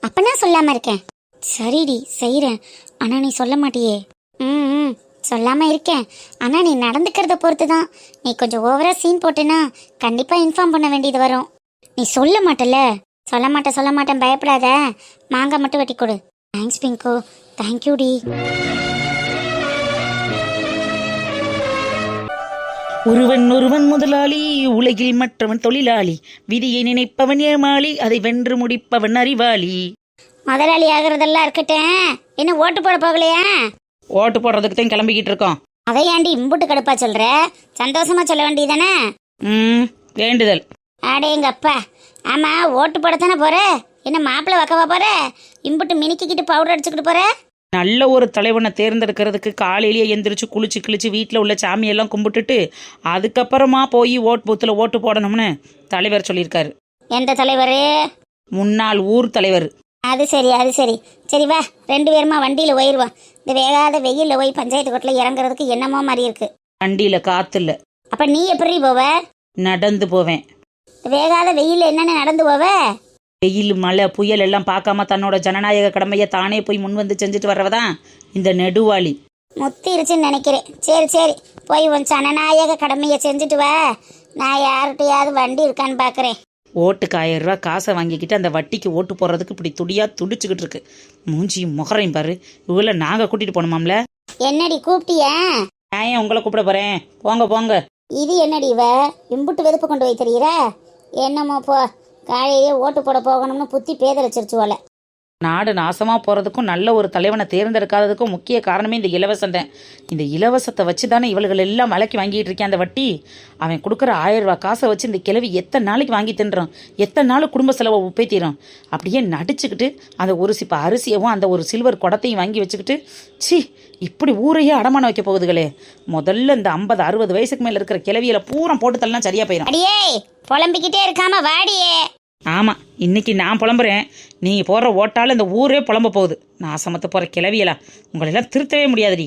அப்பனா சொல்லாம இருக்கேன். சரிடி செய்கிறேன், ஆனால் நீ சொல்ல மாட்டியே. ம் சொல்லாமல் இருக்கேன், ஆனால் நீ நடந்துக்கிறத பொறுத்து தான். நீ கொஞ்சம் ஓவராக சீன் போட்டேன்னா கண்டிப்பாக இன்ஃபார்ம் பண்ண வேண்டியது வரும். நீ சொல்ல மாட்டல. சொல்ல மாட்டேன் பயப்படாத. மாங்காய் மட்டும் வெட்டி கொடு. தேங்க்ஸ் பிங்கு, தேங்க்யூடி. ஒருவன் முதலாளி, உலகில் மற்றவன் தொழிலாளி, விதியை நினைப்பவன் ஏமாளி, அதை வென்று முடிப்பவன் அறிவாளி. முதலாளி ஆகிறதெல்லாம் இருக்கட்டும், என்ன ஓட்டு போட போகலையா? ஓட்டு போடுறதுக்கு தான் கிளம்பிக்கிட்டு இருக்கோம். அதை ஏண்டி இம்புட்டு கடுப்பா சொல்ற? சந்தோஷமா சொல்ல வேண்டியதானே. வேண்டுதல். அடேங்க அப்பா. ஆமா, ஓட்டு போடத்தானே போற? என்ன மாப்பிள்ளை வைக்கவா போற? இம்புட்டு மினிக்கிட்டு பவுடர் அடிச்சுக்கிட்டு போற? நல்ல ஒரு தலைவனை தேர்ந்தெடுக்கிறதுக்கு காலையிலேயே எந்திரிச்சு குளிச்சு கிழிச்சு வீட்டில் உள்ள சாமியெல்லாம் கும்பிட்டுட்டு அதுக்கப்புறமா போய் ஓட்டு பூத்தில் ஓட்டு போடணும்னு தலைவர் சொல்லியிருக்காரு. எந்த தலைவர்? முன்னாள் ஊர் தலைவர். அது சரி சரி வா, 2 பேருமா வண்டியில் போயிடுவோம். இந்த வேகாத வெயிலில் போய் பஞ்சாயத்து கோட்டில் இறங்குறதுக்கு என்னமோ மாதிரி இருக்கு. வண்டியில் காற்று இல்லை. அப்போ நீ எப்படி போவ? நடந்து போவேன். வேகாத வெயில் என்னென்ன நடந்து போவ? வெயில் மழை புயல் எல்லாம் பார்க்காம தன்னோட ஜனநாயக கடமையை தானே போய் முன் வந்து செஞ்சுட்டு வர்றவதான் இந்த நெடுவாளி. முத்திருச்சுன்னு நினைக்கிறேன். சரி போய் உன் ஜனநாயக கடமையை செஞ்சுட்டு வா. நான் யார்கிட்டையாவது வண்டி இருக்கான்னு பார்க்குறேன். ஓட்டுக்கு 1000 ரூபா காசை வாங்கிக்கிட்டு அந்த வட்டிக்கு ஓட்டு போடுறதுக்கு இப்படி துடியா துடிச்சுக்கிட்டு இருக்கு. மூஞ்சியும் முகரையும் பாரு. இவ்வளோ நாங்கள் கூட்டிட்டு போனோமாம்ல. என்னடி கூப்பிட்டியா? நான் ஏன் உங்களை கூப்பிட போறேன்? போங்க. இது என்னடி இவ இம்புட்டு வெறுப்பு கொண்டு போய் தெரியுற? என்னமோ போ, காலையே ஓட்டு போட போகணும்னு புத்தி பேதரிச்சிருச்சு போல. நாடு நாசமாக போகிறதுக்கும் நல்ல ஒரு தலைவனை தேர்ந்தெடுக்காததுக்கும் முக்கிய காரணமே இந்த இலவசம் தான். இந்த இலவசத்தை வச்சு தானே இவள்கள் எல்லாம் விலைக்கு வாங்கிட்டு இருக்கேன். அந்த வட்டி அவன் கொடுக்குற 1000 ரூபா காசை வச்சு இந்த கிழவி எத்தனை நாளைக்கு வாங்கி தின்றான், எத்தனை நாள் குடும்ப செலவை உப்பேத்திடும். அப்படியே நடிச்சுக்கிட்டு அந்த ஒரு சிப்ப அரிசியவும் அந்த ஒரு சில்வர் குடத்தையும் வாங்கி வச்சுக்கிட்டு சி இப்படி ஊரையே அடமானம் வைக்க போகுதுகளே. முதல்ல இந்த 50-60 வயசுக்கு மேலே இருக்கிற கிழவியில பூரா போட்டு தள்ளலாம் சரியா போயிடும். அடியே புலம்பிக்கிட்டே இருக்காம வாடியே. ஆமாம், இன்னைக்கு நான் புலம்புறேன், நீங்கள் போடுற ஓட்டால் இந்த ஊரே புலம்ப போகுது. நான் சமத்து போகிற கிளவியலாம் உங்களெல்லாம் திருத்தவே முடியாதுடி.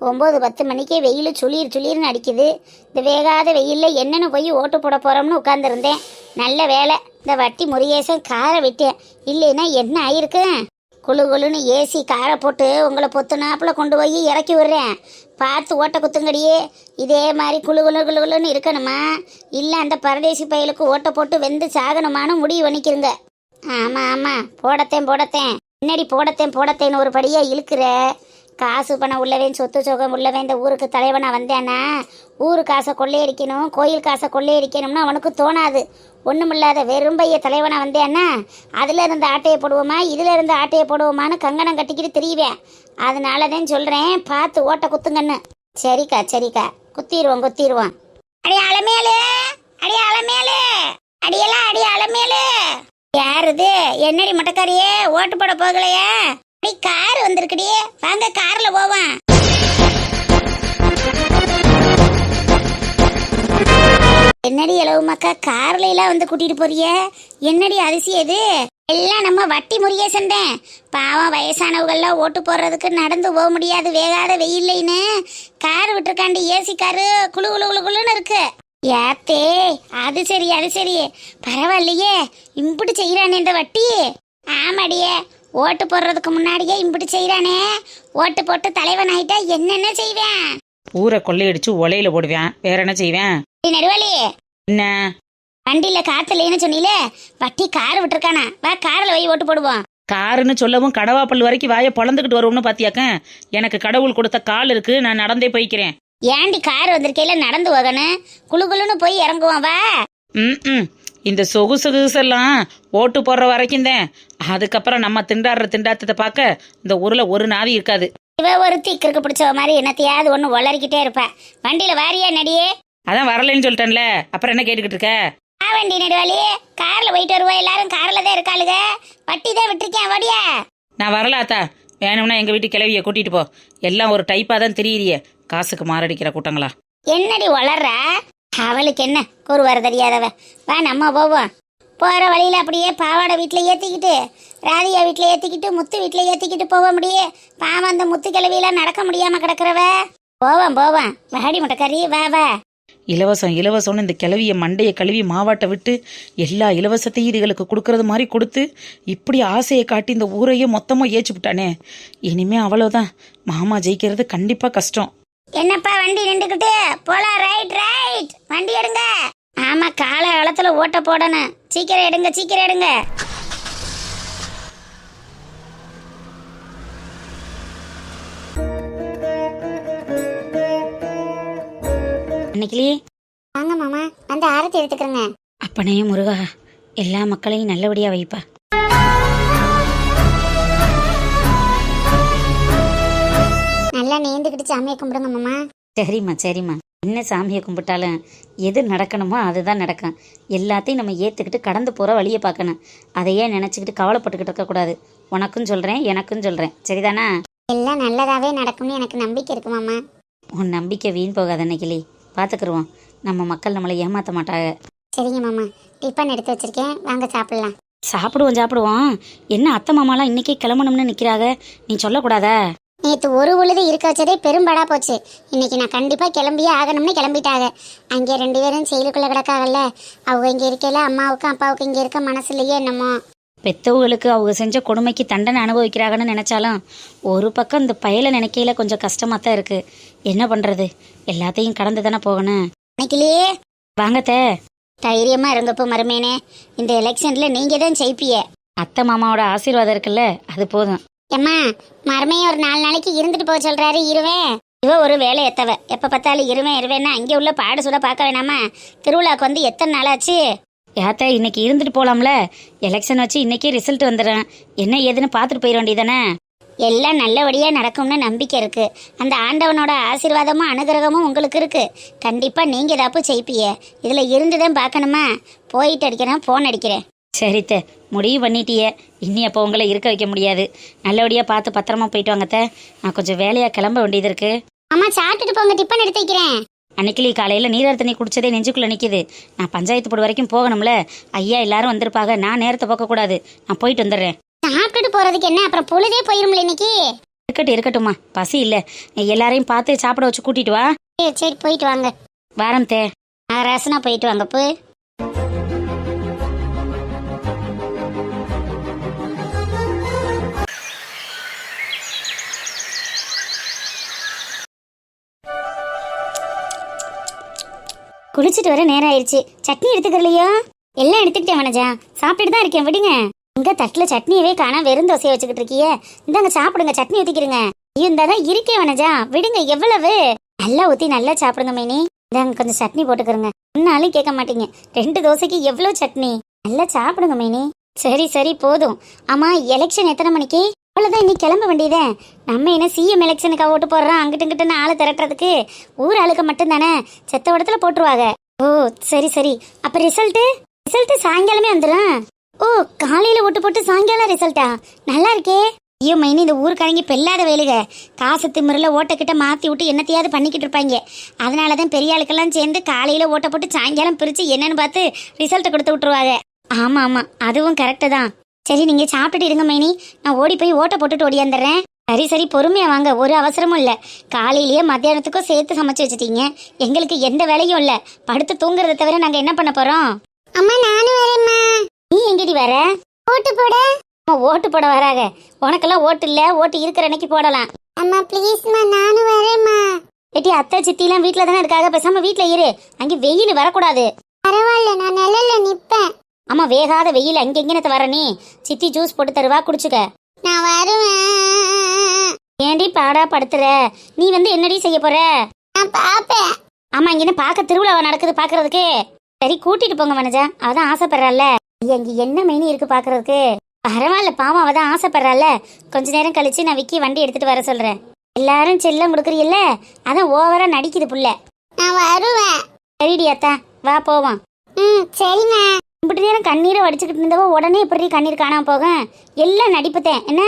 9-10 மணிக்கே வெயில் சுளீர்னு அடிக்குது. இந்த வேகாத வெயிலில் என்னென்னு போய் ஓட்டு போட போகிறோம்னு உட்காந்துருந்தேன். நல்ல வேலை, இந்த வட்டி முருகேசன் காரை விட்டேன். இல்லைன்னா என்ன ஆயிருக்கு? குழுன்னு ஏசி காரை போட்டு உங்களை பொத்து நாப்பில் கொண்டு போய் இறக்கி விடுறேன். பார்த்து ஓட்ட குத்துங்கடியே. இதே மாதிரி குழுன்னு இருக்கணுமா, இல்லை அந்த பரதேசி பயலுக்கு ஓட்ட போட்டு வெந்து சாகணுமான்னு முடிவு பண்ணிக்கிறங்க. ஆமாம் போடத்தேன். என்னடி போடத்தேன்னு ஒரு படியாக இழுக்கிற? காசு பணம் உள்ளவேன் சொத்து சுகம் உள்ளவேன் இந்த ஊருக்கு தலைவனாக வந்தேன்னா ஊரு காசை கொள்ளையடிக்கணும், கோயில் காசை கொள்ளையடிக்கணும்னு அவனுக்கு தோணாது. ஒன்றுமில்லாத வெறும்பைய தலைவனாக வந்தேன்னா அதில் இருந்து ஆட்டையை போடுவோமா இதில் இருந்து ஆட்டையை போடுவோமான்னு கங்கணம் கட்டிக்கிட்டு திரிவேன். அதனால தான் சொல்கிறேன், பார்த்து ஓட்ட குத்துங்கன்னு. சரிக்கா குத்திடுவோம். அடி அலமேலு யாருது? என்னடி மட்டக்காரியே, ஓட்டு போட போகலையா? கார் வந்திருக்குடியே, வாங்க கார்ல போவான். என்னடி இளவு மக்கா கார்ல எல்லாம் வந்து கூட்டிட்டு போறிய? என்னடி அரிசி எது? எல்லாம் நம்ம வட்டி முருகேசன் தான். பாவம் வயசானவங்கெல்லாம் ஓட்டு போடுறதுக்கு நடந்து போக முடியாது வேகாத வெயில்லைன்னு கார் விட்டுருக்காண்டி. ஏசி காரு குளுன்னு இருக்கு. ஏத்தே அது சரி பரவாயில்லையே, இம்புட்டு செய்யறானே இந்த வட்டி. ஆமாடியே, ஓட்டு போடுறதுக்கு முன்னாடியே இம்புட்டு செய்யறானே. ஓட்டு போட்டு தலைவன் ஆயிட்டா என்னென்ன செய்வேன்? ஊரை கொள்ளையடிச்சு ஒலையில போடுவேன். வேற என்ன செய்வேன்? நடுவாளி என்ன வண்டியில காத்துலன்னு சொன்னீல, வட்டி கார் விட்டுருக்கானா? வா கார்ல போய் ஓட்டு போடுவோம். காருன்னு சொல்லவும் கடவாப்பல் வரைக்கும் வாயை பொழந்துக்கிட்டு வருவோம்னு பாத்தியாக்க. எனக்கு கடவுள் கொடுத்த கால் இருக்கு, நான் நடந்தே போய்க்கிறேன். ஏண்டி கார் வந்திருக்கையில நடந்து போகணும்? குளுன்னு போய் இறங்குவோம் வா. இந்த சொகுசெல்லாம் ஓட்டு போடுற வரைக்கும் தான். அதுக்கப்புறம் நம்ம திண்டாட்டத்தை பார்க்க இந்த ஊர்ல ஒரு நாவி இருக்காது. இவ ஒரு தீக்கிற்கு பிடிச்ச மாதிரி என்னத்தையாவது ஒண்ணு வளரிக்கிட்டே இருப்ப. வண்டியில வாரியா நடியே? அதான் வரலன்னு சொல்லிட்டேன்ல, அப்புறம் என்ன கேட்டுக்கிட்டு இருக்க? வண்டி நடுவாளி, கார்ல போயிட்டு வருவோம். எல்லாரும் கார்ல தான் இருக்காளுங்க. வட்டி தான் விட்டுருக்கேன், வடியா. நான் வரலாத்தா, வேணும்னா எங்க வீட்டு கிளவிய கூட்டிட்டு போ. எல்லாம் ஒரு டைப்பா தான் தெரியுறிய, காசுக்கு மாரடிக்கிற கூட்டங்களா. என்னடி வளர்ற? அவளுக்கு என்ன ஒரு வர தெரியாதவ. வா நம்ம போவோம். போற வழியில அப்படியே பாவாடை வீட்டுல ஏத்திக்கிட்டு, ராதியா வீட்டுல ஏத்திக்கிட்டு, முத்து வீட்டுல ஏத்திக்கிட்டு போக முடியே. பாவம் அந்த முத்து கிளவியெல்லாம் நடக்க முடியாம கிடக்குறவ. போவான் வாடி முட்டைக்கறி வா. இலவசம் இலவசம்னு இந்த கிளவிய மண்டையை கழுவி மாவாட்ட விட்டு எல்லா இலவசத்தையும் இதுகளுக்கு கொடுக்கறது மாதிரி கொடுத்து இப்படி ஆசையை காட்டி இந்த ஊரையே மொத்தமாக ஏச்சு விட்டானே. இனிமே அவ்வளோதான், மாமா ஜெயிக்கிறது கண்டிப்பாக கஷ்டம். என்னப்பா வண்டி நின்றுக்கிட்டு போலாம். ரைட் ரைட், வண்டி எடுங்க. ஆமா, கால காலத்துல ஓட்ட போடணும். சீக்கிரம் எடுங்க, சீக்கிரம் எடுங்க. அன்னைக்கிலே வாங்க மாமா, வந்து ஆரத்தி எடுத்துக்கிறேங்க. அப்பனே முருகா, எல்லா மக்களையும் நல்லபடியா வைப்பா. நல்லா நேர்ந்துக்கிட்டு சாமியை கும்பிடுங்க மாமா. சரிம்மா சரிம்மா, என்ன சாமியை கும்பிட்டாலும் எது நடக்கணுமோ அதுதான் நடக்கும். எல்லாத்தையும் நம்ம ஏற்றுக்கிட்டு கடந்து போகிற வழியை பார்க்கணும். அதையே நினச்சிக்கிட்டு கவலைப்பட்டுக்கிட்டு இருக்கக்கூடாது. உனக்கும் சொல்கிறேன், எனக்கும் சொல்கிறேன், சரிதானா? எல்லாம் நல்லதாவே நடக்கும்னு எனக்கு நம்பிக்கை இருக்கு மாமா. உன் நம்பிக்கை வீண் போகாத அன்னைக்கிளி, பார்த்துக்குருவோம். நம்ம மக்கள் நம்மளை ஏமாற்ற மாட்டாங்க. சரிங்க மாமா, டிஃபன் எடுத்து வச்சிருக்கேன், வாங்க சாப்பிடலாம். சாப்பிடுவோம் சாப்பிடுவோம். என்ன அத்தை மாமாலாம் இன்னைக்கே கிளம்பணும்னு நிற்கிறாங்க, நீ சொல்லக்கூடாதா? நேற்று ஒரு உழுது இருக்க வச்சதே பெரும்படா போச்சு. இன்னைக்கு நான் கண்டிப்பாக கிளம்பியே ஆகணும்னு கிளம்பிட்டாங்க. அங்கே 2 பேரும் செயலுக்குள்ளே கிடக்காகல்ல, அவங்க இங்கே இருக்கையில அம்மாவுக்கும் அப்பாவுக்கும் இங்கே இருக்க மனசுலையே என்னமோ. பெத்தவங்களுக்கு அவங்க செஞ்ச கொடுமைக்கு தண்டனை அனுபவிக்கிறாங்கன்னு நினச்சாலும் ஒரு பக்கம் இந்த பயலை நினைக்கையில கொஞ்சம் கஷ்டமாக தான் இருக்குது. என்ன பண்ணுறது, எல்லாத்தையும் கடந்து தானே போகணும். அன்னைக்கிலே வாங்கத்த. தைரியமாக இருங்கப்போ மருமேனே, இந்த எலெக்ஷனில் நீங்கள் தான் ஜெயிப்பிய. அத்தை மாமாவோட ஆசீர்வாதம் இருக்குல்ல, அது போதும். ஏம்மா, மருமையை ஒரு 4 நாளைக்கு இருந்துட்டு போக சொல்கிறாரு. இருவேன் இவ ஒரு வேலை எத்தவ, எப்போ பார்த்தாலும் இருவேன்னா அங்கே உள்ள பாடு சுட பார்க்க வேணாமா? திருவிழாவுக்கு வந்து எத்தனை நாள் ஆச்சு? யாத்த இன்னைக்கு இருந்துட்டு போகலாம்ல, எலெக்ஷன் வச்சு இன்னைக்கே ரிசல்ட் வந்துடுறேன். என்ன ஏதுன்னு பார்த்துட்டு போயிட வேண்டியதானே? எல்லாம் நல்லபடியாக நடக்கும்னு நம்பிக்கை இருக்கு. அந்த ஆண்டவனோட ஆசீர்வாதமும் அனுகிரகமும் உங்களுக்கு இருக்கு. கண்டிப்பாக நீங்கள் ஏதாப்பும் ஜெயிப்பிய. இதில் இருந்து தான் பார்க்கணுமா? போயிட்டு அடிக்கிறேன், ஃபோன் அடிக்கிறேன். சரித்த, முடிவு பண்ணிட்டியே. இன்னி அப்போ உங்களை இருக்க வைக்க முடியாது. நல்லபடியாக பார்த்து பத்திரமா போயிட்டு வாங்கத்த. நான் கொஞ்சம் வேலையாக கிளம்ப வேண்டியது இருக்கு. அம்மா சாப்பிட்டுட்டு போங்க, டிஃபன் எடுத்து வைக்கிறேன். அன்னைக்கிளி காலையில் நீரார் தண்ணி குடிச்சதே நெஞ்சுக்குள்ளே நிற்கிது. நான் பஞ்சாயத்து போர்டு வரைக்கும் போகணும்ல, ஐயா எல்லாரும் வந்திருப்பாங்க. நான் நேரத்தை போக்கக்கூடாது, நான் போயிட்டு வந்துடுறேன். சாப்பிட்டுட்டு போகிறதுக்கு என்ன, அப்புறம் பொழுதே போயிரும்ல இன்னைக்கு. இருக்கட்டும்மா, பசி இல்லை. எல்லாரையும் பார்த்து சாப்பிட வச்சு கூட்டிட்டு வா. சரி போயிட்டு வாங்க. வாரம் தே. ரசனா போயிட்டு வாங்க போ. குளிச்சுட்டு வர நேரம் ஆயிடுச்சு. சட்னி எடுத்துக்கலையா? எல்லாம் எடுத்துக்கிட்டேன் வனஜா, சாப்பிட்டுட்டு தான் இருக்கேன். விடுங்க. உங்க தட்டுல சட்னியவே காணா, வெறும் தோசையை வச்சுக்கிட்டு இருக்கிய. இந்தாங்க சாப்பிடுங்க, சட்னி ஊத்திக்கிறங்க. இந்தாதான் இருக்கே வனஜா, விடுங்க. எவ்வளவு? நல்லா ஊத்தி நல்லா சாப்பிடுங்க மேனி. இந்தாங்க கொஞ்சம் சட்னி போட்டுக்கிறங்க. முன்னாலும் கேட்க மாட்டீங்க, 2 தோசைக்கு எவ்வளவு சட்னி. நல்லா சாப்பிடுங்க மேனி. சரி சரி போதும். ஆமா, எலெக்ஷன் எத்தனை மணிக்கு? அவ்வளவுதான், இன்னைக்கு கிளம்ப வேண்டியதே. நம்ம என்ன சிஎம் எலெக்ஷனுக்கு ஓட்டு போடுறோம், அங்கிட்டு இங்கிட்டுன்னு ஆளை திரட்டுறதுக்கு? ஊர் ஆளுக்கு மட்டும் தானே, செத்த இடத்துல போட்டுருவாங்க. ஓ சரி சரி. அப்ப ரிசல்ட் சாயங்காலமே வந்துடும். ஓ, காலையில ஓட்டு போட்டு சாயங்காலம் ரிசல்ட்டா? நல்லா இருக்கே. ஐயோ மைனி, இந்த ஊருக்காரங்க பெல்லாத வேலுக. காசு திமிரில் ஓட்டக்கிட்ட மாற்றி விட்டு என்னத்தையாவது பண்ணிக்கிட்டு இருப்பாங்க. அதனால தான் பெரிய ஆளுக்கெல்லாம் சேர்ந்து காலையில் ஓட்ட போட்டு சாயங்காலம் பிரித்து என்னன்னு பார்த்து ரிசல்ட்டை கொடுத்து விட்ருவாங்க. ஆமாம் ஆமாம், அதுவும் கரெக்டு தான். சரி, நீங்கள் சாப்பிட்டுட்டு இருங்க மைனி, நான் ஓடி போய் ஓட்ட போட்டுட்டு ஓடியாந்துடுறேன். சரி சரி, பொறுமையா வாங்க, ஒரு அவசரமும் இல்லை. காலையிலேயே மத்தியானத்துக்கும் சேர்த்து சமைச்சு வச்சுட்டீங்க. எங்களுக்கு எந்த வேலையும் இல்லை, படுத்து தூங்குறத தவிர நாங்கள் என்ன பண்ண போகிறோம்? அம்மா நானும் வரேம்மா. நீ எங்கடி வர? ஓட்டு போட. அம்மா ஓட்டு போட வராங்க. உனக்கெல்லாம் ஓட்டு இல்லை, ஓட்டு இருக்கிற அன்னைக்கு போடலாம். அம்மா ப்ளீஸ்மா, நானும் வரேம்மா. ஏட்டி, அத்தை சித்திலாம் வீட்டில் தானே இருக்காங்க, பேசாம வீட்டில் இரு. அங்கே வெயில் வரக்கூடாது. பரவாயில்ல, நான் நிழல்ல நிற்பேன். அம்மா வேகாத வெயில் அங்கே எங்கேனத்த வர? நீ சித்தி ஜூஸ் போட்டு தருவா, குடிச்சுக்க. நான் வருவேன். ஏண்டி பாடா படுத்துற? நீ வந்து என்னடி செய்ய போற? நான் பாப்பேன். ஆமா, இங்க என்ன பார்க்க திருவிழாவா நடக்குது பாக்குறதுக்கு? சரி கூட்டிட்டு போங்க வனஜா, அவதான் ஆசைப்படுறாள். இங்க என்ன மெயினி இருக்கு பாக்குறதுக்கு? பரவாயில்ல, பாவம் அவதான் ஆசைப்படுறாள். கொஞ்ச நேரம் கழிச்சு நான் விக்கி வண்டி எடுத்துட்டு வர சொல்றேன். எல்லாரும் செல்லம் கொடுக்குறீல்ல, அதான் ஓவரா நடிக்குது புள்ள. நான் வருவேன். சரிடி அத்தா, வா போவோம். சரிம்மா. இப்படி நேரம் கண்ணீரை வடிச்சுக்கிட்டு இருந்தவோ உடனே எப்படி கண்ணீர் காணாம போக? எல்லாம் நடிப்புத்தேன் என்ன?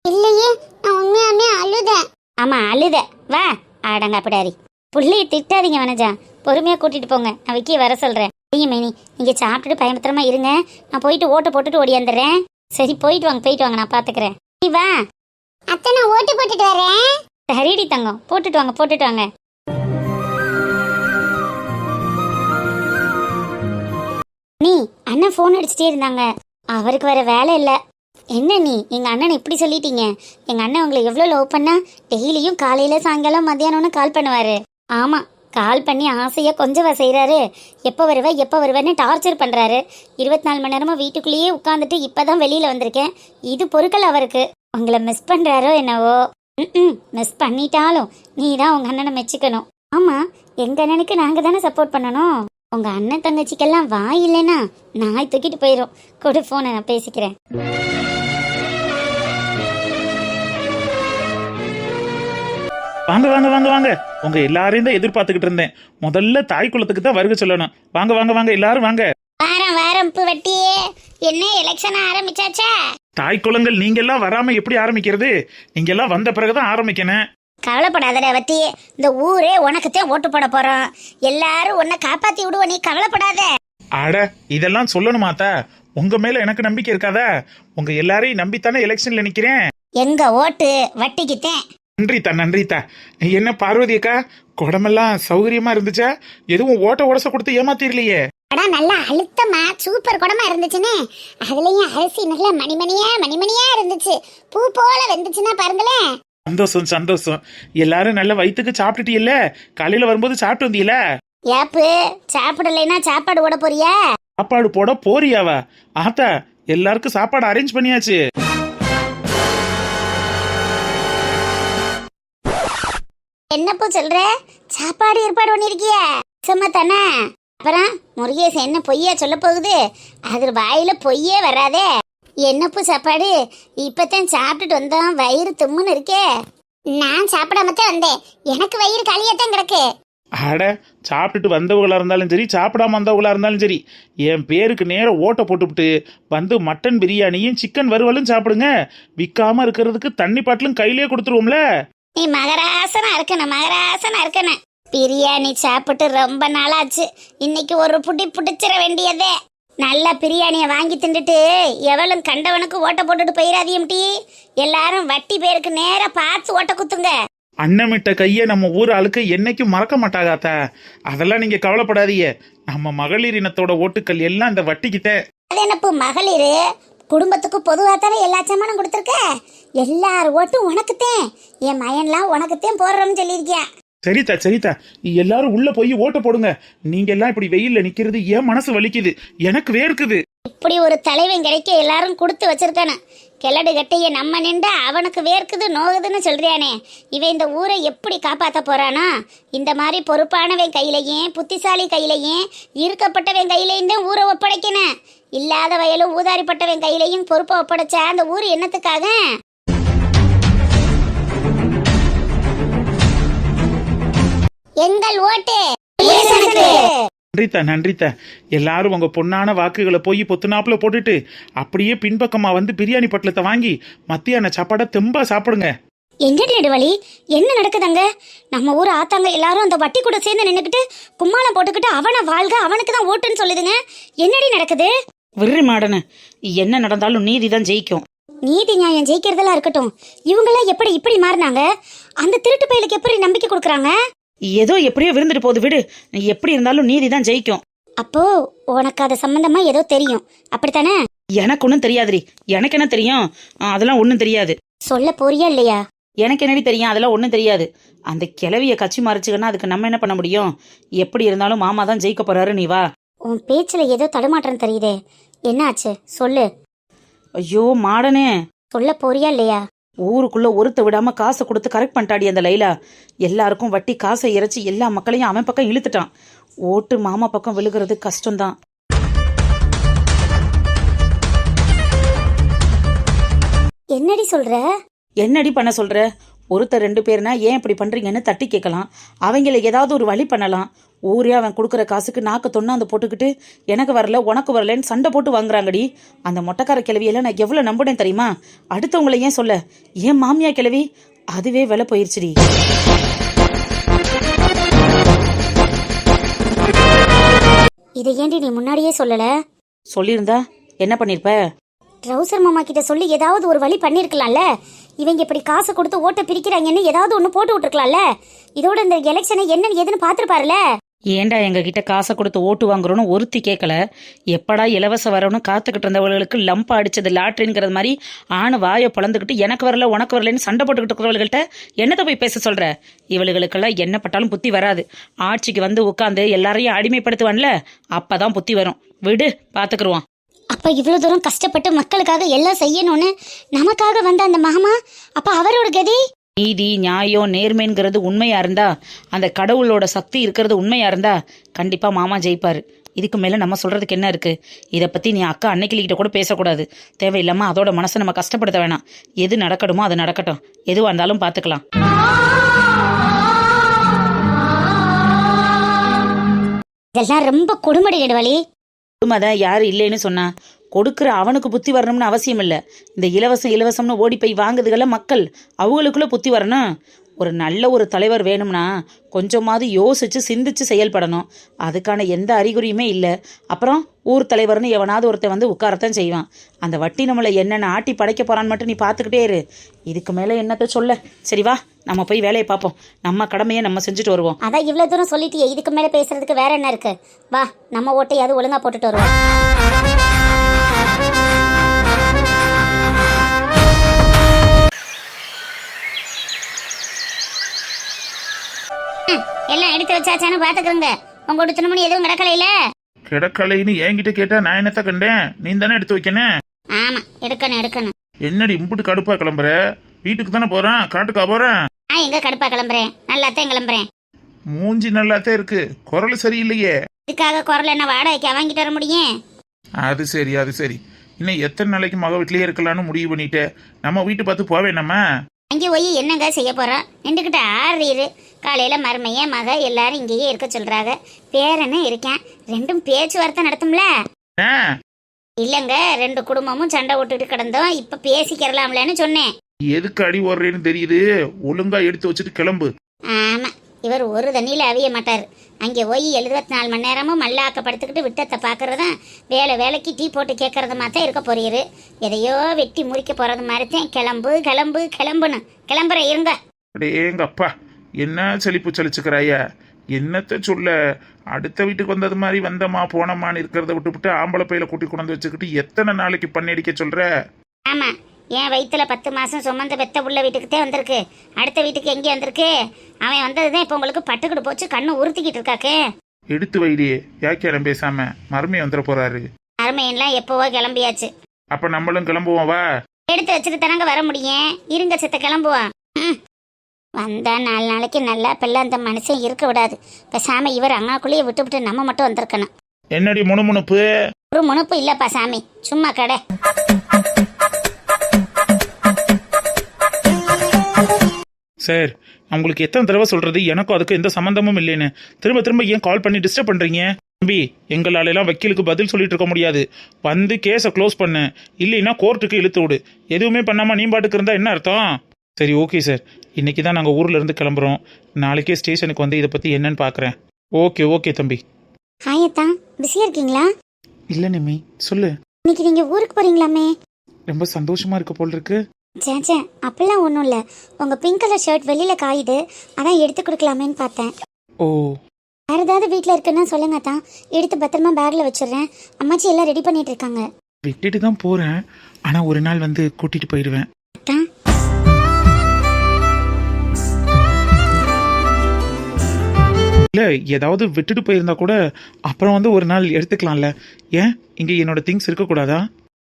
இல்லையே, நான் உண்மையாமே அழுதேன். ஆமா அழுத. வா ஆடங்க அப்படியாரி. புள்ளைய திட்டாதீங்க வனஜா, பொறுமையா கூட்டிட்டு போங்க. நான் விக்கி வர சொல்றேன். மேனி, நீங்க சாப்பிட்டுட்டு பயமத்திரமா இருங்க, நான் போயிட்டு ஓட்ட போட்டுட்டு ஓடியாந்துடுறேன். சரி போயிட்டு வாங்க, நான் பாத்துக்கிறேன். வா அத்தை, நான் ஓட்டு போட்டுட்டு வரேன். சரிடி தங்கம், போட்டுட்டு வாங்க. நீ அண்ணன் ஃபோன் அடிச்சுட்டே இருந்தாங்க. அவருக்கு வேற வேலை இல்லை. என்ன நீ எங்க அண்ணன் இப்படி சொல்லிட்டீங்க? எங்க அண்ணன் உங்களை எவ்வளோ லவ் பண்ணா டெய்லியும் காலையில சாயங்காலம் மத்தியானம்னு கால் பண்ணுவாரு. ஆமா, கால் பண்ணி ஆசையா கொஞ்சவா செய்யறாரு. எப்போ வருவேன்னு டார்ச்சர் பண்றாரு. 24 மணி நேரமா வீட்டுக்குள்ளேயே உட்காந்துட்டு இப்பதான் வெளியில வந்திருக்கேன். இது பொறுக்கல் அவருக்கு. உங்களை மிஸ் பண்றாரோ என்னவோ. மிஸ் பண்ணிட்டாலும் நீ தான் உங்க அண்ணனை மெச்சிக்கணும். ஆமா, எங்க அண்ணனுக்கு நாங்க தானே சப்போர்ட் பண்ணணும். உங்க அண்ணன் தங்கச்சிக்கெல்லாம் வாய் இல்லைன்னா நாய் தூக்கிட்டு போயிடும். கொடு போனை, நான் பேசிக்கிறேன். வாங்க வாங்க வாங்க வாங்க, உங்க எல்லாரையும் தான் எதிர்பார்த்துக்கிட்டு இருந்தேன். முதல்ல தாய் குலத்துக்கு தான் வருகை சொல்லணும். வாங்க வாங்க வாங்க, எல்லாரும் வாங்க. வாரம் வட்டியே, என்ன எலெக்ஷன் ஆரம்பிச்சாச்சா? தாய் குலங்கள் நீங்க எல்லாம் வராம எப்படி ஆரம்பிக்கிறது? நீங்க எல்லாம் வந்த பிறகுதான் ஆரம்பிக்கணும். கவலைப்படாதடா வட்டியே, இந்த ஊரே உனக்குத்தான் ஓட்டு போட போறோம். எல்லாரும் உன்னை காப்பாத்தி விடுவ, நீ கவலைப்படாத. அட, இதெல்லாம் சொல்லணுமாத்தா? உங்க மேல எனக்கு நம்பிக்கை இருக்காதா? உங்க எல்லாரையும் நம்பித்தானே எலெக்ஷன்ல நிக்கிறேன். எங்க ஓட்டு வட்டிக்குத்தேன். நன்றித்தா நன்றித்தா. என்ன பார்வதி அக்கா, குடமெல்லாம் சௌகரியமா இருந்துச்சா? எதுவும் ஓட்ட உடச கொடுத்து ஏமாத்திரலையே? அடா, நல்லா அழுத்தமா சூப்பர் குடமா இருந்துச்சுன்னு. அதுலயும் அரிசி நல்லா மணிமணியா இருந்துச்சு. பூ போல வெந்துச்சுன்னா பாருங்களேன். சந்தோஷம் சந்தோஷம். எல்லாரும் நல்ல வயிற்றுக்கு சாப்பிட்டுட்டீல்ல? காலையில வரும்போது சாப்பிட்டு வந்தீல? ஏப்பு, சாப்பிடலைன்னா சாப்பாடு ஓட போறியா? சாப்பாடு போட போறியாவா? ஆத்தா, எல்லாருக்கும் சாப்பாடு அரேஞ்ச் பண்ணியாச்சு. என்னப்போ சொல்ற? சாப்பாடு ஏற்பாடு பண்ணிருக்கிய? சும்மா தானே. அப்புறம் முருகேசன் என்ன பொய்யா சொல்ல போகுது? அது வாயில பொய்யே வராதே. என்னப்போ சாப்பாடு? இப்பதான் சாப்பிட்டுட்டு வந்தோம், வயிறு தும்முன்னு இருக்கே. நான் சாப்பிடாமத்தான் வந்தேன், எனக்கு வயிறு காலியாத்தான் கிடக்கு. அட, சாப்பிட்டுட்டு வந்தவங்களா இருந்தாலும் சரி, சாப்பிடாம வந்தவங்களா இருந்தாலும் சரி, என் பேருக்கு நேரம் ஓட்ட போட்டுவிட்டு வந்து மட்டன் பிரியாணியும் சிக்கன் வறுவலும் சாப்பிடுங்க. விற்காம இருக்கிறதுக்கு தண்ணி பாட்டிலும் கையிலேயே கொடுத்துருவோம்ல. நீ மகராசனா இருக்கணும். பிரியாணி சாப்பிட்டு ரொம்ப நாளாச்சு. இன்னைக்கு ஒரு புடி புடிச்சிட வேண்டியதே. நல்ல பிரியாணியை வாங்கி தின்னுட்டு எவளும் கண்டவனுக்கு ஓட்ட போட்டுட்டு போயிடாதீம் டி. எல்லாரும் வட்டி பேருக்கு நேரா பார்த்து ஓட்ட குத்துங்க. அன்னமிட்ட கைய நம்ம ஊர் ஆளுக்கு என்னைக்கும் மறக்க மாட்டாகாத்தா. அதெல்லாம் நீங்க கவலைப்படாதீங்க. நம்ம மகளிர் இனத்தோட ஓட்டுக்கள் எல்லாம் இந்த வட்டிக்கிட்ட. அது என்னப்பு மகளிர் குடும்பத்துக்கு பொதுவாக தானே எல்லா சமானம் கொடுத்துருக்க. எல்லார் ஓட்டும் உனக்குத்தேன். என் மயன்லாம் உனக்குத்தேன் போடுறோம்னு சொல்லியிருக்கியா? சரிதா சரிதா, எல்லாரும் உள்ள போய் ஓட்ட போடுங்க. நீங்க எல்லாம் இப்படி வெயில்ல நிக்கிறது என் மனசு வலிக்குது, எனக்கு வேர்க்குது. இப்படி ஒரு தலைவன் கிடைக்க எல்லாரும் கொடுத்து வச்சிருக்கானு. கிளடு கட்டைய நம்ம நின்றா அவனுக்கு வேர்க்குது நோகுதுன்னு சொல்றியானே. இவன் இந்த ஊரை எப்படி காப்பாத்த போறானா? இந்த மாதிரி பொறுப்பானவன் கையிலையும் புத்திசாலி கையிலையும் இருக்கப்பட்டவன் கையிலையும் தான் ஊரை ஒப்படைக்கணும். இல்லாத வயலும் ஊதாரிப்பட்டவன் கையிலையும் பொறுப்பை ஒப்படைச்சா அந்த ஊர் என்னத்துக்காக? எங்கள் ஓட்டு நன்றித்தா நன்றித்தா. எல்லாரும் உங்க பொண்ணான வாக்குகளை போய் பொத்துனாப்புல போட்டுட்டு அப்படியே பின்பக்கமா வந்து பிரியாணி பட்டலத்தை வாங்கி மத்தியான சாப்பாடை தெம்பா சாப்பிடுங்க. எங்கடி நெடுவழி, என்ன நடக்குதாங்க? நம்ம ஊர் ஆத்தாங்க எல்லாரும் அந்த வட்டி கூட சேர்ந்து நின்னுக்கிட்டு கும்மாளம் போட்டுக்கிட்டு அவனை வாழ்க அவனுக்கு தான் ஓட்டுன்னு சொல்லுதுங்க. என்னடி நடக்குது? விர்ரி மாடனு, என்ன நடந்தாலும் நீதி தான் ஜெயிக்கும். நீதி நியாயம் ஜெயிக்கிறதெல்லாம் இருக்கட்டும், இவங்கெல்லாம் எப்படி இப்படி மாறினாங்க? அந்த திருட்டு பயலுக்கு எப்படி நம்பிக்கை கொடுக்குறாங்க? ஏதோ எப்படியோ விருந்துட்டு போகுது, விடு. எப்படி இருந்தாலும் நீதி தான் ஜெயிக்கும். அப்போ உனக்கு அது சம்பந்தமா ஏதோ தெரியும், அப்படித்தானே? எனக்கு ஒன்றும் தெரியாதுரி. எனக்கு என்ன தெரியும்? அதெல்லாம் ஒன்றும் தெரியாது. சொல்ல போறியா இல்லையா? எனக்கு என்னடி தெரியும்? அதெல்லாம் ஒன்றும் தெரியாது. அந்த கிளவிய கட்சி மறைச்சுக்கன்னா அதுக்கு நம்ம என்ன பண்ண முடியும்? எப்படி இருந்தாலும் மாமா தான் ஜெயிக்க போறாரு. நீ வா. உன் பேச்சுல ஏதோ தடுமாற்றம் தெரியுதே, என்னாச்சு சொல்லு. ஐயோ மாடனே, சொல்ல போறியா இல்லையா? ஊருக்குள்ள ஒருத்த விடாம காசை கொடுத்து கரெக்ட் பண்ணிட்டாடி அந்த லைலா. எல்லாருக்கும் வட்டி காசை இறைச்சி எல்லா மக்களையும் அவன் பக்கம் இழுத்துட்டான். ஓட்டு மாமா பக்கம் விழுகிறது கஷ்டம்தான். என்னடி சொல்ற? என்னடி பண்ண சொல்ற? ஒருத்தர் 2 பேர்னா ஏன் இப்படி பண்றீங்கன்னு தட்டி கேட்கலாம். அவங்கள ஏதாவது ஒரு வழி பண்ணலாம். ஊரே அவன் கொடுக்குற காசுக்கு நாக்கு தொண்ணாந்து போட்டுக்கிட்டு எனக்கு வரல உனக்கு வரலன்னு சண்டை போட்டு வாங்குறாங்கடி. அந்த மொட்டைக்கார கிழவியெல்லாம் நான் எவ்வளவு நம்புனேன் தெரியுமா? அடுத்தவங்களை ஏன் சொல்ல, ஏன் மாமியா கிழவி அதுவே விலை போயிருச்சுடி. இதை ஏண்டி நீ முன்னாடியே சொல்லல? சொல்லியிருந்தா என்ன பண்ணிருப்ப? ட்ரௌசர் மாமா கிட்ட சொல்லி ஏதாவது ஒரு வழி பண்ணிருக்கலாம்ல. இவங்க இப்படி காசு கொடுத்து ஓட்ட பிரிக்கிறாங்கன்னு ஏதாவது ஒண்ணு போட்டு விட்டுருக்கலாம்ல. இதோட இந்த எலெக்ஷனை என்ன ஏதுன்னு பாத்துருப்பாருல. ஏன்டா எங்ககிட்ட காசை கொடுத்து ஓட்டு வாங்குறோன்னு ஒருத்தி கேட்கல. எப்படா இலவசம் வரணும் காத்துக்கிட்டு இருந்தவர்களுக்கு லம்பா அடிச்சது லாட்ரிங்கிறது மாதிரி ஆணு வாயை பொழந்துக்கிட்டு எனக்கு வரல உனக்கு வரலன்னு சண்டை போட்டுக்கிட்டு இருக்கிறவர்கள்ட்ட என்னத்தை போய் பேச சொல்ற? இவளுகளுக்கெல்லாம் என்ன பட்டாலும் புத்தி வராது. ஆட்சிக்கு வந்து உட்காந்து எல்லாரையும் அடிமைப்படுத்துவான்ல, அப்பதான் புத்தி வரும். விடு, பாத்துக்கிருவான். அப்ப இவ்வளவு தூரம் கஷ்டப்பட்டு மக்களுக்காக எல்லாம் செய்யணும்னு நமக்காக வந்த அந்த மாமா, அப்ப அவரோட கதி? நீதி நியாயம் நேர்மைங்கிறது உண்மையா இருந்தா, அந்த கடவுளோட சக்தி இருக்கிறது உண்மையா இருந்தா கண்டிப்பா மாமா ஜெயிப்பாரு. இதுக்கு மேல நம்ம சொல்றதுக்கு என்ன இருக்கு? இதை பத்தி நீ அக்கா அன்னைக்கிட்ட கூட பேசக்கூடாது. தேவையில்லாம அதோட மனசை நம்ம கஷ்டப்படுத்த வேணாம். எது நடக்கணுமோ அது நடக்கட்டும், எதுவா இருந்தாலும் பாத்துக்கலாம். இதெல்லாம் ரொம்ப கொடுமடி கெடுவலி. உண்மைதான், யாரு இல்லைன்னு சொன்னா? கொடுக்குற அவனுக்கு புத்தி வரணும்னு அவசியம் இல்லை. இந்த இலவசம்னு ஓடி போய் வாங்குதுகள மக்கள், அவங்களுக்குள்ள புத்தி வரணும். ஒரு நல்ல ஒரு தலைவர் வேணும்னா கொஞ்சமாவது யோசிச்சு சிந்திச்சு செயல்படணும். அதுக்கான எந்த அறிகுறியுமே இல்லை. அப்புறம் ஊர் தலைவர்னு எவனாவது ஒருத்தன் வந்து உட்காரத்தான் செய்வான். அந்த வட்டி நம்மளை என்னென்ன ஆட்டி படைக்க போறான்னு மட்டும் நீ பார்த்துக்கிட்டே இரு. இதுக்கு மேலே என்னத்த சொல்ல? சரி வா, நம்ம போய் வேலையை பார்ப்போம். நம்ம கடமையை நம்ம செஞ்சுட்டு வருவோம். அதான் இவ்வளவு தூரம் சொல்லிட்டியே, இதுக்கு மேல பேசுறதுக்கு வேற என்ன இருக்கு? வா, நம்ம ஓட்டையாவது ஒழுங்கா போட்டுட்டு வருவோம். எல்லாம் எடுத்து வச்சாச்சானு பாத்துக்கிறோங்க. உங்க கொடுத்தனமணி எதுவும் கிடக்கலையில? கிடக்கலைன்னு என்கிட்ட கேட்டா நான் என்னத்த கண்டேன்? நீ தானே எடுத்து வைக்கணும். ஆமா, எடுக்கணும். என்னடி இம்புட்டு கடுப்பா கிளம்புற? வீட்டுக்கு தானே போறேன், காட்டுக்கா போறேன். நான் எங்க கடுப்பா கிளம்புறேன், நல்லாத்தான் கிளம்புறேன். மூஞ்சி நல்லாத்தே இருக்கு, குரல் சரியில்லையே. இதுக்காக குரல் என்ன வாடகைக்கு வாங்கிட்டு வர முடியும்? அது சரி. இன்னும் எத்தனை நாளைக்கு மக வீட்லயே இருக்கலாம்னு முடிவு பண்ணிட்டு நம்ம வீட்டு பார்த்து போவேன். நம்ம அங்கே போய் என்னங்க செய்ய போறோம்? நின்றுக்கிட்ட ஆறுறீரு. காலையில மருமைய மக எல்லாரும் இங்கேயே இருக்க சொல்றாங்க. பேரன்னு இருக்கேன், ரெண்டும் பேச்சுவார்த்தை நடத்தும்ல. இல்லங்க, ரெண்டு குடும்பமும் சண்டை விட்டுட்டு கிடந்தோம், இப்ப பேசிக்கிறலாம்லன்னு சொன்னேன். எதுக்கு அடி ஓடுறேன்னு தெரியுது, ஒழுங்கா எடுத்து வச்சுட்டு கிளம்பு. ஆமா, இவர் ஒரு தண்ணியில அவிய மாட்டாரு. அங்கே போய் 74 மணி நேரமும் மல்லாக்கப்படுத்திக்கிட்டு விட்டத்தை பாக்குறதும் வேலைக்கு டீ போட்டு கேட்கறது மாதிரி இருக்க போறீரு. எதையோ வெட்டி முறிக்க போறது மாதிரி தான். கிளம்புன்னு கிளம்புற இருங்க. எங்க அப்பா என்ன செழிப்பு செழிச்சுக்கிறாய, என்னத்த சொல்ல? அடுத்த வீட்டுக்கு வந்தது மாதிரி வந்தமா போனமான்னு இருக்கிறத விட்டுவிட்டு ஆம்பளை பையில கூட்டி கொண்டு வச்சுக்கிட்டு எத்தனை நாளைக்கு பண்ணடிக்க சொல்ற? ஆமா, என் வயிற்றுல 10 மாசம் சுமந்த பெத்த உள்ள வீட்டுக்குத்தே வந்திருக்கு. அடுத்த வீட்டுக்கு எங்கே வந்திருக்கு? அவன் வந்ததுதான் இப்போ உங்களுக்கு பட்டுக்கிட்டு போச்சு, கண்ணு உறுத்திக்கிட்டு இருக்காக்கு. எடுத்து வைடியே, யாக்கியாரம் பேசாம மருமையை வந்துட போறாரு. மருமையெல்லாம் எப்போவோ கிளம்பியாச்சு. அப்ப நம்மளும் கிளம்புவோம் வா. எடுத்து வச்சுட்டு தானங்க வர முடியும். இருங்க சித்த, கிளம்புவான். வந்தா 4 நாளைக்கு நல்லா பெல்ல அந்த மனுஷன் இருக்க விடாது. பேசாம இவர் அண்ணாக்குள்ளேயே விட்டு நம்ம மட்டும் வந்திருக்கணும். என்னடி முணுமுணுப்பு? ஒரு முணுப்பு இல்லப்பா சாமி, சும்மா கடை. சார், உங்களுக்கு எத்தனை தடவை சொல்றது எனக்கும் அதுக்கு எந்த சம்பந்தமும் இல்லைன்னு? திரும்ப ஏன் கால் பண்ணி டிஸ்டர்ப் பண்றீங்க? தம்பி, எங்களால எல்லாம் வக்கீலுக்கு பதில் சொல்லிட்டு இருக்க முடியாது. வந்து கேஸை க்ளோஸ் பண்ணு, இல்லைன்னா கோர்ட்டுக்கு இழுத்து விடு. எதுவுமே பண்ணாம நீ பாட்டுக்கு இருந்தா என்ன அர்த்தம்? சரி ஓகே சார், இன்னைக்கு தான் நாங்கள் ஊர்ல இருந்து கிளம்புறோம். நாளைக்கே ஸ்டேஷனுக்கு வந்து இதை பத்தி என்னன்னு பாக்குறேன். ஓகே தம்பி. ஹாயத்தா, பிஸியா இருக்கீங்களா? இல்ல நிம்மி, சொல்லு. இன்னைக்கு நீங்க ஊருக்கு போறீங்களாமே? ரொம்ப சந்தோஷமா இருக்க போல் இருக்கு. சேச்சே, அப்பெல்லாம் ஒன்றும் இல்லை. உங்கள் பிங்க் கலர் ஷர்ட் வெளியில் காயுது, அதான் எடுத்து கொடுக்கலாமேன்னு பார்த்தேன். ஓ, வேறு ஏதாவது வீட்டில் இருக்குன்னா சொல்லுங்க தான், எடுத்து பத்திரமா பேக்கில் வச்சிடுறேன். அம்மாச்சி எல்லாம் ரெடி பண்ணிட்டு இருக்காங்க. விட்டுட்டு தான் போறேன், ஆனால் ஒரு நாள் வந்து கூட்டிட்டு போயிடுவேன். அத்தான், இல்லை ஏதாவது விட்டுட்டு போயிருந்தா கூட அப்புறம் வந்து ஒரு நாள் எடுத்துக்கலாம்ல. ஏன் இங்கே என்னோட திங்ஸ் இருக்கக்கூடாதா?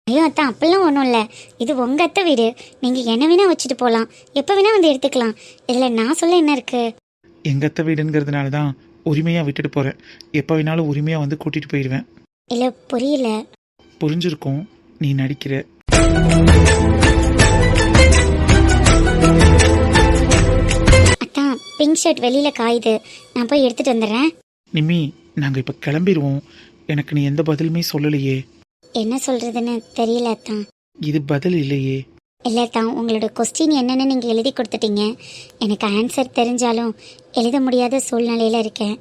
ஐயோ அத்தான், அப்பெல்லாம் ஒன்றும் இல்லை. இது உங்கள் அத்தை வீடு, நீங்கள் என்ன வேணால் வச்சுட்டு போகலாம், எப்போ வேணால் வந்து எடுத்துக்கலாம். இதில் நான் சொல்ல என்ன இருக்கு? எங்கள் அத்தை வீடுங்கிறதுனால தான் உரிமையாக விட்டுட்டு போகிறேன். எப்போ வேணாலும் உரிமையாக வந்து கூட்டிகிட்டு போயிடுவேன். இல்லை புரியல. புரிஞ்சிருக்கும், நீ நடிக்கிற. அத்தான், பிங்க் ஷர்ட் வெளியில் காயுது, நான் போய் எடுத்துகிட்டு வந்துடுறேன். நிம்மி, நாங்கள் இப்போ கிளம்பிடுவோம். எனக்கு நீ எந்த பதிலுமே சொல்லலையே. என்ன சொல்கிறதுன்னு தெரியல அத்தான். இது பதில் இல்லையே. இல்லை தான், உங்களோட கொஸ்டின் என்னன்னு நீங்கள் எழுதி கொடுத்துட்டீங்க. எனக்கு ஆன்சர் தெரிஞ்சாலும் எழுத முடியாத சூழ்நிலையில் இருக்கேன்.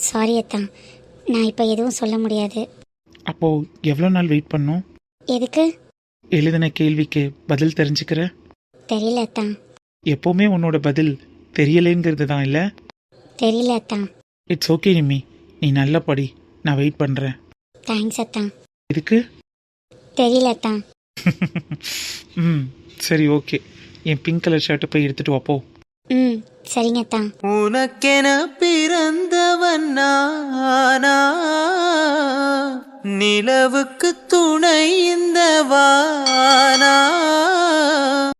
சாரி அத்தான், நான் இப்போ எதுவும் சொல்ல முடியாது. அப்போது எவ்வளோ நாள் வெயிட் பண்ணோம்? எதுக்கு? எழுதின கேள்விக்கு பதில் தெரிஞ்சுக்கிற? தெரியல அத்தான். எப்போவுமே உன்னோட பதில் தெரியலேங்கிறது தான் இல்லை? தெரியல அத்தான். இட்ஸ் ஓகே நிம்மி, நீ நல்ல படி, நான் வெயிட் பண்ணுறேன். தேங்க்ஸ் அத்தா. இதுக்கு தெரியல அத்தா. ம் சரி ஓகே. என் பிங்க் கலர் ஷர்ட்டை போய் எடுத்துட்டு வாப்போ. ம் சரிங்க அத்தா. உனக்கென பிறந்தவன் நானா, நிலவுக்கு துணை இந்த வானா.